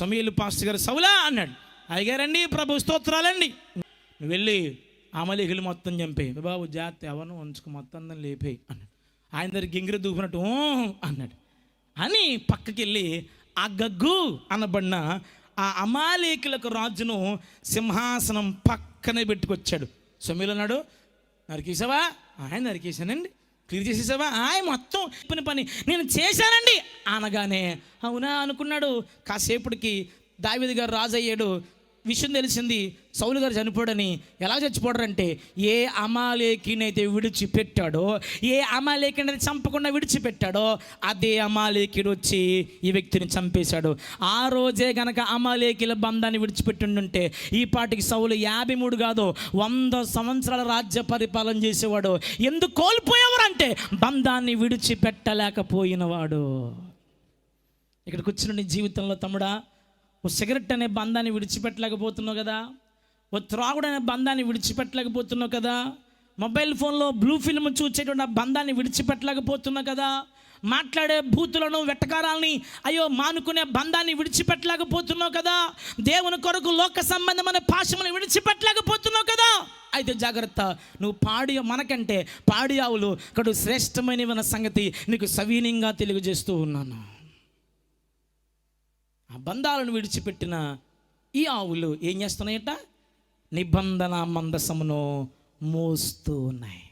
సమూయేలు pastor గారు, సౌలా అన్నాడు. అయ్యగారండి, ప్రభు స్తోత్రాలండి, నువ్వు వెళ్ళి అమలేకులు మొత్తం చంపేయి బాబు, జాగ్రత్త, ఎవరిని ఉంచుకు మొత్తం అందరిని లేపేయి అన్నాడు. ఆయన దగ్గర గింగిరి దూపినట్టు అన్నాడు అని పక్కకి వెళ్ళి ఆ గగ్గు అనబడిన ఆ అమాలేకులకు రాజును సింహాసనం పక్కనే పెట్టుకొచ్చాడు. సమూయేలు అన్నాడు, నరికేసావా? ఆయన నరికేశానండి. క్లియర్ చేసేసావా? ఆయన మొత్తం పని నేను చేశానండి అనగానే అవునా అనుకున్నాడు. కాసేపటికి దావీదు గారు రాజు అయ్యాడు. విషయం తెలిసింది, సౌలు గారు చనిపోడని. ఎలా చచ్చిపోడారంటే, ఏ అమాలేకినైతే విడిచిపెట్టాడో, ఏ అమాలేకినైతే చంపకుండా విడిచిపెట్టాడో అదే అమాలేకిడు వచ్చి ఈ వ్యక్తిని చంపేశాడు. ఆ రోజే గనక అమాలేకిల బంధాన్ని విడిచిపెట్టుంటే ఈ పాటికి సౌలు 53 కాదు 100 సంవత్సరాల రాజ్య పరిపాలన చేసేవాడు. ఎందుకు కోల్పోయేవారు అంటే బంధాన్ని విడిచిపెట్టలేకపోయినవాడు. ఇక్కడికి వచ్చిన నీ జీవితంలో తమ్ముడా, ఓ సిగరెట్ అనే బంధాన్ని విడిచిపెట్టలేకపోతున్నావు కదా, ఓ త్రాగుడు అనే బంధాన్ని విడిచిపెట్టలేకపోతున్నావు కదా, మొబైల్ ఫోన్లో బ్లూ ఫిల్మ్ చూసేటువంటి ఆ బంధాన్ని విడిచిపెట్టలేకపోతున్నావు కదా, మాట్లాడే బూతులను వెట్టకారాలని అయ్యో మానుకునే బంధాన్ని విడిచిపెట్టలేకపోతున్నావు కదా, దేవుని కొరకు లోక సంబంధమైన పాశమును విడిచిపెట్టలేకపోతున్నావు కదా. అయితే జాగ్రత్త, నువ్వు మనకంటే పాడి ఆవులు కడు శ్రేష్టమైన సంగతి నీకు సవీనంగా తెలియజేస్తూ ఉన్నాను. ఆ బంధాలను విడిచిపెట్టిన ఈ ఆవులు ఏం చేస్తున్నాయట? నిబంధన మందసమును మోస్తూ ఉన్నాయి.